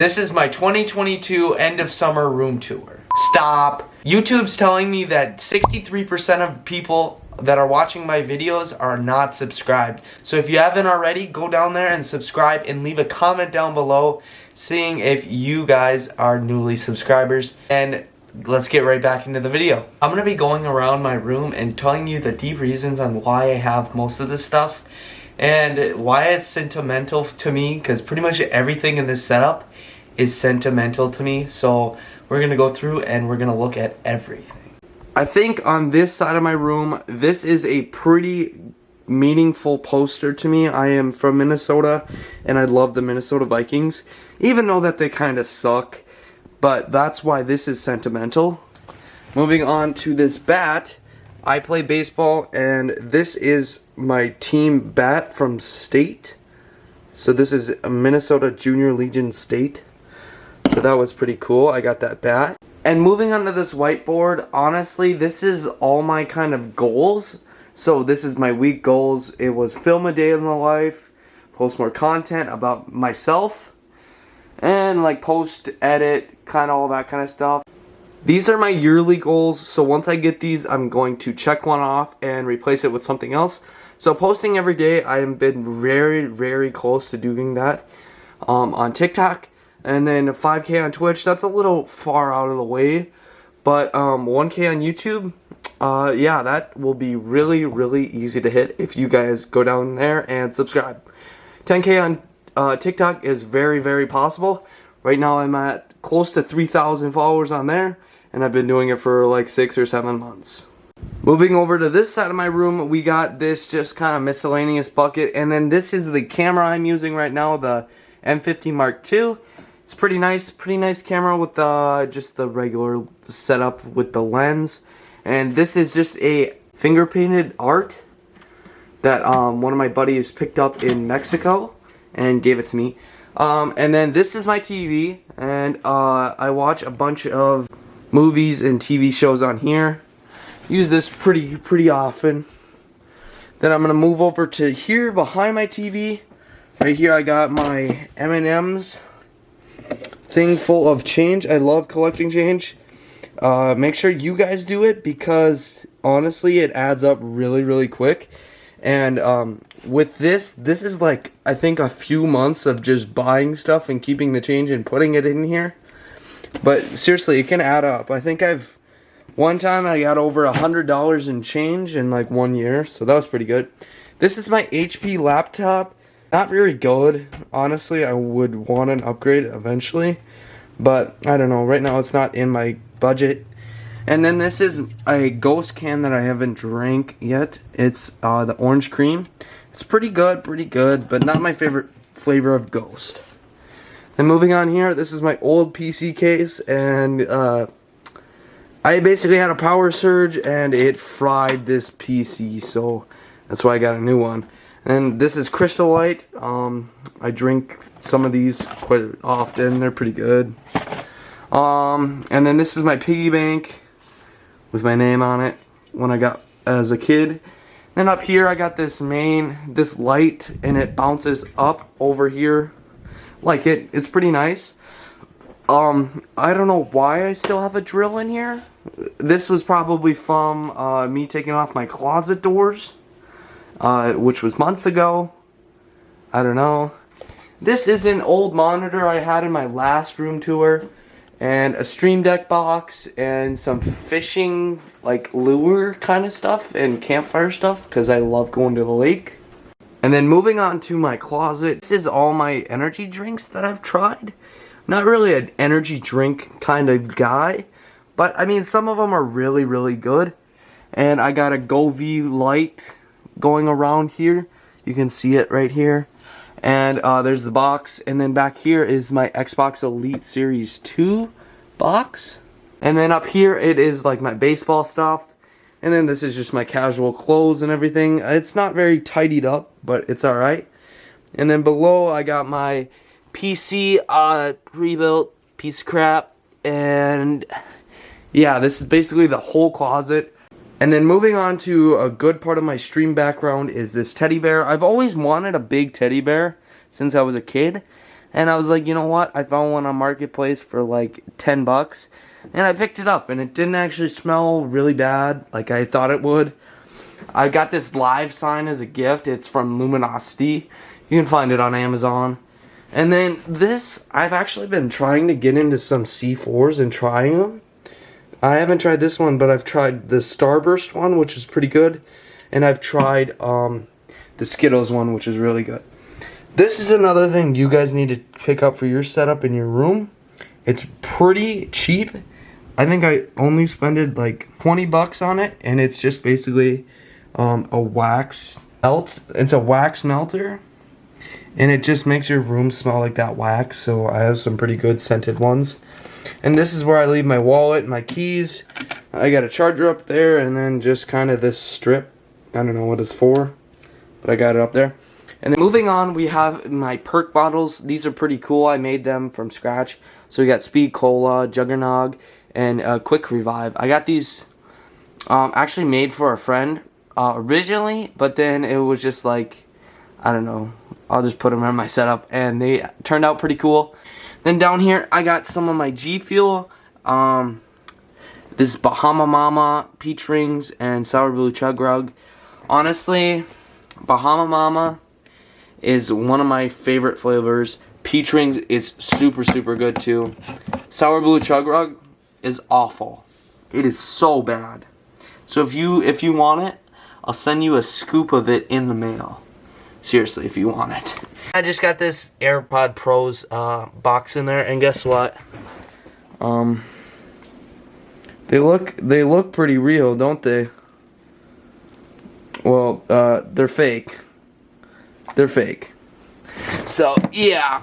This is my 2022 end of summer room tour. Stop. YouTube's telling me that 63% of people that are watching my videos are not subscribed. So if you haven't already, go down there and subscribe and leave a comment down below seeing if you guys are newly subscribers. And let's get right back into the video. I'm gonna be going around my room and telling you the deep reasons on why I have most of this stuff and why it's sentimental to me, because pretty much everything in this setup is sentimental to me. So we're gonna go through and we're gonna look at everything. I think on this side of my room, this is a pretty meaningful poster to me. I am from Minnesota and I love the Minnesota Vikings, even though that they kind of suck, but that's why this is sentimental. Moving on to this bat, I play baseball and this is my team bat from state. So this is a Minnesota Junior Legion State. So that was pretty cool. I got that bat. And moving on to this whiteboard, honestly, this is all my kind of goals. So this is my week goals. It was film a day in the life, post more content about myself, and like post, edit, kind of all that kind of stuff. These are my yearly goals, so once I get these, I'm going to check one off and replace it with something else. So posting every day, I have been very, very close to doing that on TikTok. And then 5K on Twitch, that's a little far out of the way. But 1K on YouTube, yeah, that will be really, really easy to hit if you guys go down there and subscribe. 10K on TikTok is very, very possible. Right now I'm at close to 3,000 followers on there, and I've been doing it for like 6 or 7 months. Moving over to this side of my room, we got this just kind of miscellaneous bucket, and then this is the camera I'm using right now, the M50 Mark II. It's pretty nice camera with just the regular setup with the lens. And this is just a finger painted art that one of my buddies picked up in Mexico and gave it to me. And then this is my TV, and I watch a bunch of movies and TV shows on here. Use this pretty often. Then I'm gonna move over to here behind my TV. Right here I got my M&M's thing full of change. I love collecting change. Make sure you guys do it, because honestly it adds up really, really quick. And with this is like, I think, a few months of just buying stuff and keeping the change and putting it in here. But seriously, it can add up. I think one time I got over $100 in change in like 1 year, so that was pretty good. This is my HP laptop. Not very good, honestly. I would want an upgrade eventually, but I don't know, right now it's not in my budget. And then this is a Ghost can that I haven't drank yet. It's the orange cream. It's pretty good, but not my favorite flavor of Ghost. Then moving on here, this is my old PC case, and I basically had a power surge and it fried this PC, so that's why I got a new one. And this is Crystal Light. I drink some of these quite often. They're pretty good. And then this is my piggy bank with my name on it when I got as a kid. Then up here I got this light, and it bounces up over here. Like it's pretty nice. I don't know why I still have a drill in here. This was probably from me taking off my closet doors. Which was months ago. I don't know. This is an old monitor I had in my last room tour, and a Stream Deck box, and some fishing like lure kind of stuff and campfire stuff, because I love going to the lake. And then moving on to my closet, this is all my energy drinks that I've tried. Not really an energy drink kind of guy, but I mean, some of them are really, really good. And I got a Go-V light going around here. You can see it right here. And there's the box, and then back here is my Xbox Elite Series 2 box. And then up here it is like my baseball stuff, and then this is just my casual clothes and everything. It's not very tidied up, but it's alright. And then below I got my PC pre-built piece of crap, and yeah, this is basically the whole closet. And then moving on to a good part of my stream background is this teddy bear. I've always wanted a big teddy bear since I was a kid. And I was like, you know what? I found one on Marketplace for like 10 bucks. And I picked it up, and it didn't actually smell really bad like I thought it would. I got this live sign as a gift. It's from Luminosity. You can find it on Amazon. And then this, I've actually been trying to get into some C4s and trying them. I haven't tried this one, but I've tried the Starburst one, which is pretty good. And I've tried the Skittles one, which is really good. This is another thing you guys need to pick up for your setup in your room. It's pretty cheap. I think I only spent like 20 bucks on it, and it's just basically a wax melt. It's a wax melter, and it just makes your room smell like that wax. So I have some pretty good scented ones. And this is where I leave my wallet and my keys. I got a charger up there, and then just kind of this strip. I don't know what it's for, but I got it up there. And then moving on, we have my perk bottles. These are pretty cool. I made them from scratch. So we got Speed Cola, Juggernog, and Quick Revive. I got these actually made for a friend originally, but then it was just like, I don't know, I'll just put them in my setup, and they turned out pretty cool. Then down here, I got some of my G Fuel. This is Bahama Mama, Peach Rings, and Sour Blue Chug Rug. Honestly, Bahama Mama is one of my favorite flavors. Peach Rings is super, super good too. Sour Blue Chug Rug is awful. It is so bad. So if you want it, I'll send you a scoop of it in the mail. Seriously, if you want it. I just got this AirPod Pros box in there, and guess what? They look pretty real, don't they? Well, they're fake. They're fake. So, yeah.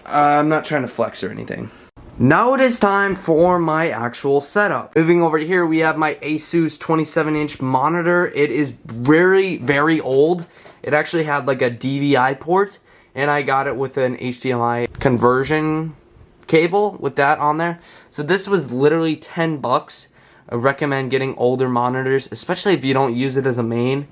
I'm not trying to flex or anything. Now it is time for my actual setup. Moving over here, we have my Asus 27-inch monitor. It is very, very old. It actually had like a DVI port, and I got it with an HDMI conversion cable with that on there. So this was literally 10 bucks. I recommend getting older monitors, especially if you don't use it as a main.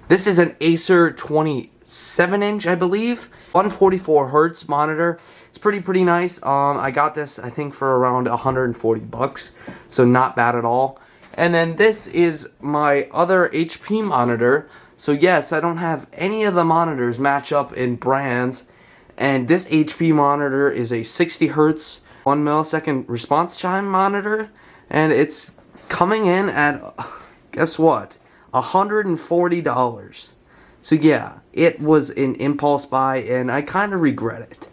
This is an Acer 27-inch, I believe. 144 hertz monitor. It's pretty nice. I got this, I think, for around 140 bucks. So not bad at all. And then this is my other HP monitor. So yes, I don't have any of the monitors match up in brands. And this HP monitor is a 60 hertz, 1 millisecond response time monitor. And it's coming in at, guess what? $140. So yeah, it was an impulse buy, and I kind of regret it.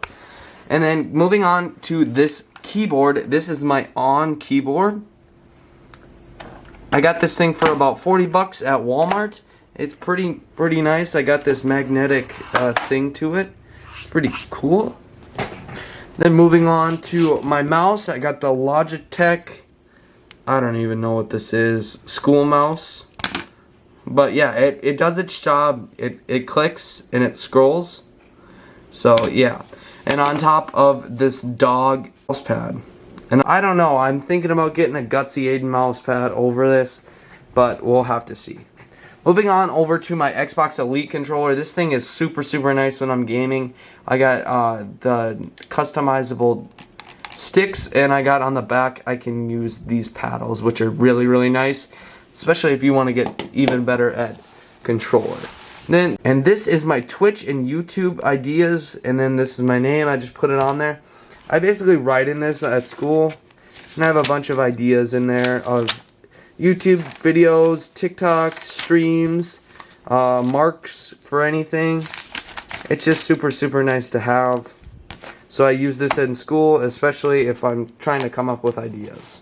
And then moving on to this keyboard. This is my On keyboard. I got this thing for about 40 bucks at Walmart. It's pretty nice. I got this magnetic thing to it. It's pretty cool. Then moving on to my mouse. I got the Logitech, I don't even know what this is, school mouse. But yeah, it does its job. It clicks and it scrolls. So yeah. And on top of this dog mouse pad. And I don't know, I'm thinking about getting a Gutsy Aiden mouse pad over this, but we'll have to see. Moving on over to my Xbox Elite controller. This thing is super nice when I'm gaming. I got the customizable sticks, and I got on the back, I can use these paddles, which are really nice, especially if you want to get even better at controller. And this is my Twitch and YouTube ideas, and then this is my name. I just put it on there. I basically write in this at school, and I have a bunch of ideas in there of YouTube videos, TikTok streams, marks for anything. It's just super nice to have. So I use this in school, especially if I'm trying to come up with ideas.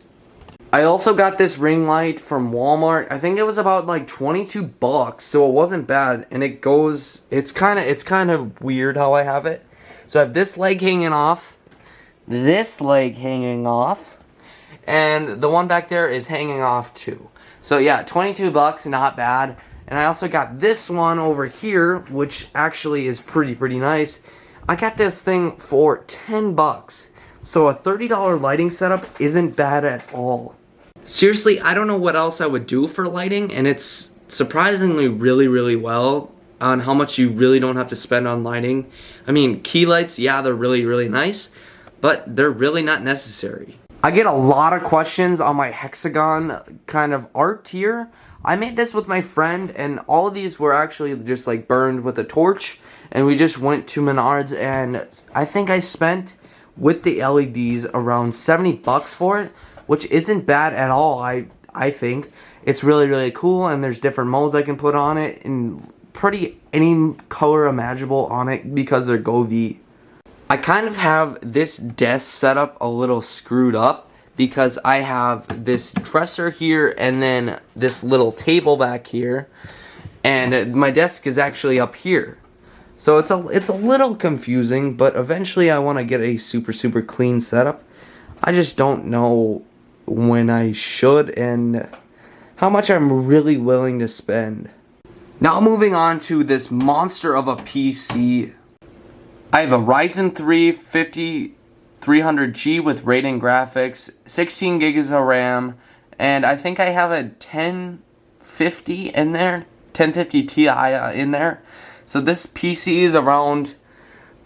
I also got this ring light from Walmart. I think it was about like 22 bucks, so it wasn't bad. And it goes, it's kind of weird how I have it. So I have this leg hanging off, this leg hanging off, and the one back there is hanging off too. So yeah, 22 bucks, not bad. And I also got this one over here, which actually is pretty nice. I got this thing for 10 bucks. So a $30 lighting setup isn't bad at all. Seriously, I don't know what else I would do for lighting, and it's surprisingly really well. on how much you really don't have to spend on lighting. I mean, key lights, yeah, they're really, really nice, but they're really not necessary. I get a lot of questions on my hexagon kind of art here. I made this with my friend, and all of these were actually just like burned with a torch, and we just went to Menards, and I think I spent with the LEDs around 70 bucks for it, which isn't bad at all. I think it's really, really cool, and there's different modes I can put on it, and pretty any color imaginable on it because they're Go-V. I kind of have this desk set up a little screwed up because I have this dresser here and then this little table back here, and my desk is actually up here. So it's a little confusing, but eventually I want to get a super, super clean setup. I just don't know when I should and how much I'm really willing to spend. Now moving on to this monster of a PC. I have a Ryzen 3 5300G with Radeon graphics, 16 gigs of RAM, and I think I have a 1050 in there, 1050 Ti in there. So this PC is around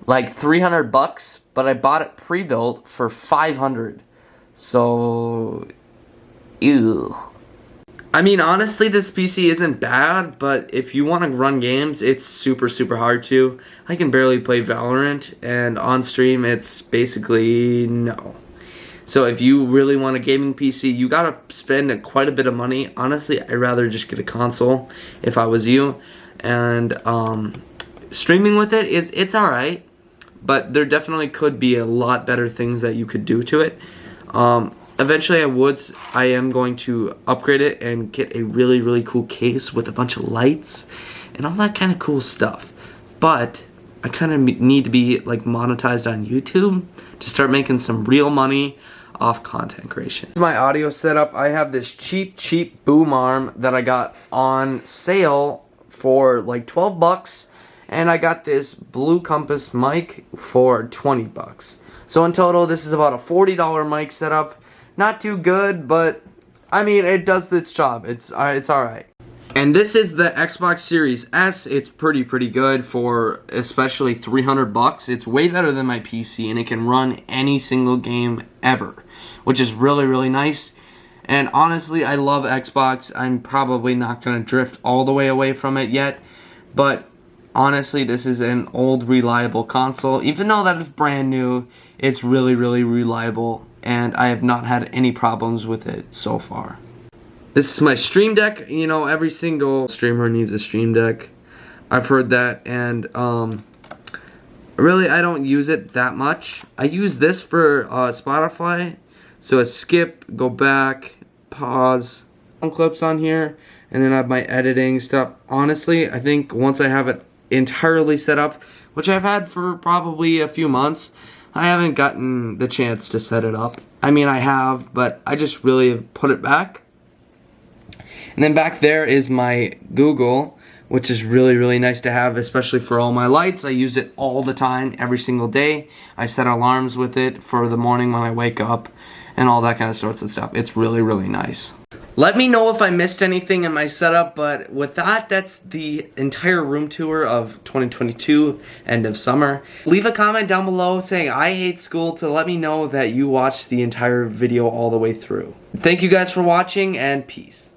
like 300 bucks, but I bought it pre-built for 500. So, ew. I mean, honestly, this PC isn't bad, but if you want to run games, it's super, super hard to. I can barely play Valorant, and on stream, it's basically no. So if you really want a gaming PC, you gotta spend quite a bit of money. Honestly, I'd rather just get a console if I was you. And streaming with it, it's alright, but there definitely could be a lot better things that you could do to it. Eventually I am going to upgrade it and get a really, really cool case with a bunch of lights and all that kind of cool stuff. But I kind of need to be like monetized on YouTube to start making some real money off content creation. My audio setup, I have this cheap boom arm that I got on sale for like 12 bucks, and I got this Blue Compass mic for 20 bucks. So in total, this is about a $40 mic setup. Not too good, but I mean, it does its job. It's alright. And this is the Xbox Series S. It's pretty good for especially 300 bucks. It's way better than my PC, and it can run any single game ever, which is really, really nice. And honestly, I love Xbox. I'm probably not going to drift all the way away from it yet, but honestly, this is an old, reliable console. Even though that is brand new, it's really, really reliable, and I have not had any problems with it so far. This is my Stream Deck. You know, every single streamer needs a Stream Deck. I've heard that, and really, I don't use it that much. I use this for Spotify, so I skip, go back, pause, some clips on here, and then I have my editing stuff. Honestly, I think once I have it entirely set up, which I've had for probably a few months, I haven't gotten the chance to set it up. I mean, I have, but I just really have put it back. And then back there is my Google, which is really, really nice to have, especially for all my lights. I use it all the time, every single day. I set alarms with it for the morning when I wake up and all that kind of sorts of stuff. It's really, really nice. Let me know if I missed anything in my setup, but with that, that's the entire room tour of 2022, end of summer. Leave a comment down below saying I hate school to let me know that you watched the entire video all the way through. Thank you guys for watching, and peace.